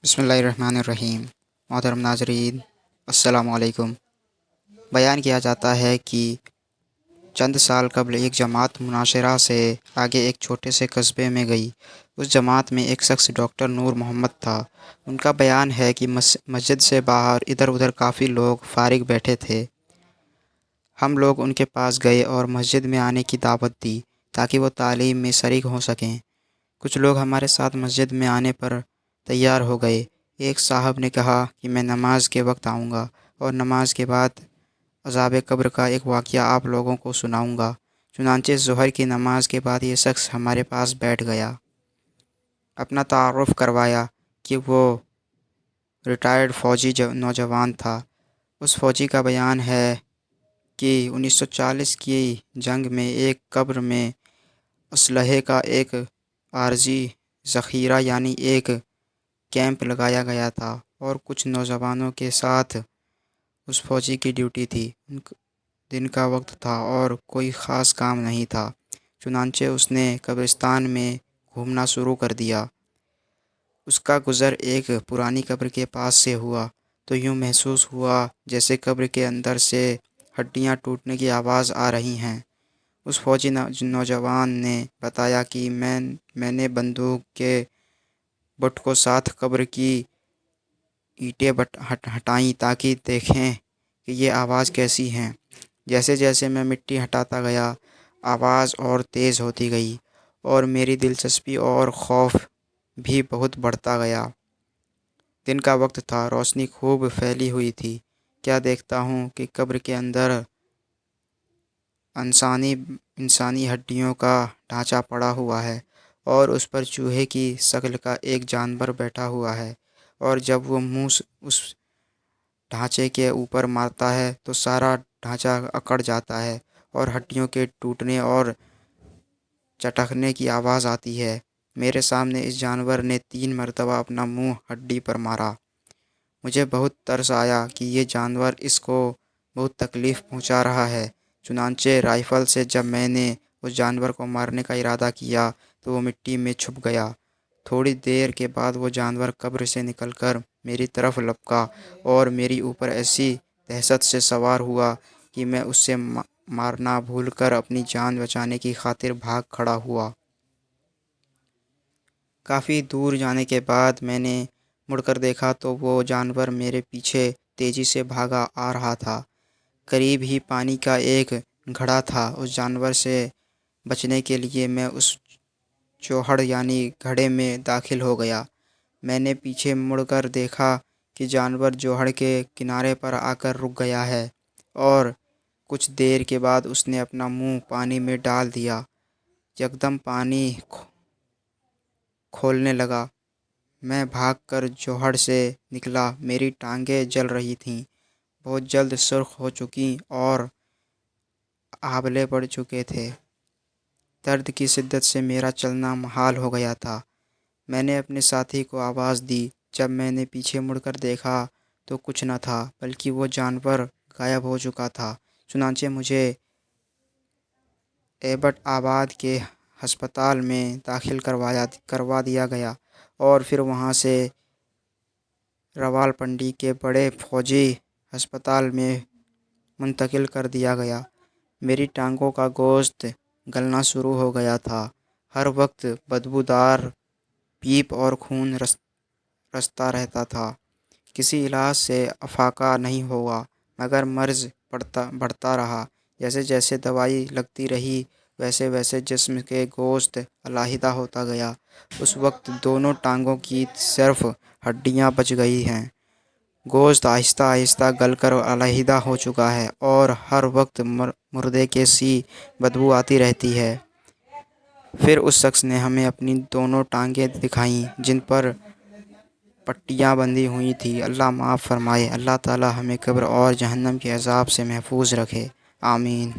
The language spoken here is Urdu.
بسم اللہ الرحمن الرحیم۔ محترم ناظرین، السلام علیکم۔ بیان کیا جاتا ہے کہ چند سال قبل ایک جماعت مناشرہ سے آگے ایک چھوٹے سے قصبے میں گئی۔ اس جماعت میں ایک شخص ڈاکٹر نور محمد تھا۔ ان کا بیان ہے کہ مسجد سے باہر ادھر ادھر کافی لوگ فارغ بیٹھے تھے۔ ہم لوگ ان کے پاس گئے اور مسجد میں آنے کی دعوت دی تاکہ وہ تعلیم میں شریک ہو سکیں۔ کچھ لوگ ہمارے ساتھ مسجد میں آنے پر تیار ہو گئے۔ ایک صاحب نے کہا کہ میں نماز کے وقت آؤں گا اور نماز کے بعد عذاب قبر کا ایک واقعہ آپ لوگوں کو سناؤں گا۔ چنانچہ ظہر کی نماز کے بعد یہ شخص ہمارے پاس بیٹھ گیا۔ اپنا تعارف کروایا کہ وہ ریٹائرڈ فوجی نوجوان تھا۔ اس فوجی کا بیان ہے کہ 1940 کی جنگ میں ایک قبر میں اسلحے کا ایک عارضی ذخیرہ یعنی ایک کیمپ لگایا گیا تھا اور کچھ نوجوانوں کے ساتھ اس فوجی کی ڈیوٹی تھی۔ دن کا وقت تھا اور کوئی خاص کام نہیں تھا، چنانچہ اس نے قبرستان میں گھومنا شروع کر دیا۔ اس کا گزر ایک پرانی قبر کے پاس سے ہوا تو یوں محسوس ہوا جیسے قبر کے اندر سے ہڈیاں ٹوٹنے کی آواز آ رہی ہیں۔ اس فوجی نوجوان نے بتایا کہ میں نے بندوق کے بٹ کو ساتھ قبر کی اینٹیں ہٹائیں تاکہ دیکھیں کہ یہ آواز کیسی ہیں۔ جیسے جیسے میں مٹی ہٹاتا گیا، آواز اور تیز ہوتی گئی اور میری دلچسپی اور خوف بھی بہت بڑھتا گیا۔ دن کا وقت تھا، روشنی خوب پھیلی ہوئی تھی۔ کیا دیکھتا ہوں کہ قبر کے اندر انسانی ہڈیوں کا ڈھانچہ پڑا ہوا ہے اور اس پر چوہے کی شکل کا ایک جانور بیٹھا ہوا ہے، اور جب وہ منہ اس ڈھانچے کے اوپر مارتا ہے تو سارا ڈھانچہ اکڑ جاتا ہے اور ہڈیوں کے ٹوٹنے اور چٹکنے کی آواز آتی ہے۔ میرے سامنے اس جانور نے 3 مرتبہ اپنا منہ ہڈی پر مارا۔ مجھے بہت ترس آیا کہ یہ جانور اس کو بہت تکلیف پہنچا رہا ہے۔ چنانچہ رائفل سے جب میں نے اس جانور کو مارنے کا ارادہ کیا تو وہ مٹی میں چھپ گیا۔ تھوڑی دیر کے بعد وہ جانور قبر سے نکل کر میری طرف لپکا اور میری اوپر ایسی دہشت سے سوار ہوا کہ میں اس سے مارنا بھول کر اپنی جان بچانے کی خاطر بھاگ کھڑا ہوا۔ کافی دور جانے کے بعد میں نے مڑ کر دیکھا تو وہ جانور میرے پیچھے تیزی سے بھاگا آ رہا تھا۔ قریب ہی پانی کا ایک گھڑا تھا۔ اس جانور سے بچنے کے لیے میں اس چوہڑ یعنی گھڑے میں داخل ہو گیا۔ میں نے پیچھے مڑ کر دیکھا کہ جانور جوہڑ کے کنارے پر آ کر رک گیا ہے اور کچھ دیر کے بعد اس نے اپنا منہ پانی میں ڈال دیا۔ یکدم پانی کھولنے لگا۔ میں بھاگ کر جوہڑ سے نکلا۔ میری ٹانگیں جل رہی تھیں، بہت جلد سرخ ہو چکیں اور آبلے پڑ چکے تھے۔ درد کی شدت سے میرا چلنا محال ہو گیا تھا۔ میں نے اپنے ساتھی کو آواز دی۔ جب میں نے پیچھے مڑ کر دیکھا تو کچھ نہ تھا بلکہ وہ جانور غائب ہو چکا تھا۔ چنانچہ مجھے ایبٹ آباد کے ہسپتال میں داخل کروا دیا گیا اور پھر وہاں سے راولپنڈی کے بڑے فوجی ہسپتال میں منتقل کر دیا گیا۔ میری ٹانگوں کا گوشت گلنا شروع ہو گیا تھا۔ ہر وقت بدبودار پیپ اور خون رستا رہتا تھا۔ کسی علاج سے افاقہ نہیں ہوا مگر مرض بڑھتا رہا۔ جیسے جیسے دوائی لگتی رہی ویسے ویسے جسم کے گوشت علیحدہ ہوتا گیا۔ اس وقت دونوں ٹانگوں کی صرف ہڈیاں بچ گئی ہیں۔ گوشت آہستہ آہستہ گل کر علیحدہ ہو چکا ہے اور ہر وقت مردے کی سی بدبو آتی رہتی ہے۔ پھر اس شخص نے ہمیں اپنی دونوں ٹانگیں دکھائیں جن پر پٹیاں بندھی ہوئی تھیں۔ اللہ معاف فرمائے۔ اللہ تعالی ہمیں قبر اور جہنم کے عذاب سے محفوظ رکھے، آمین۔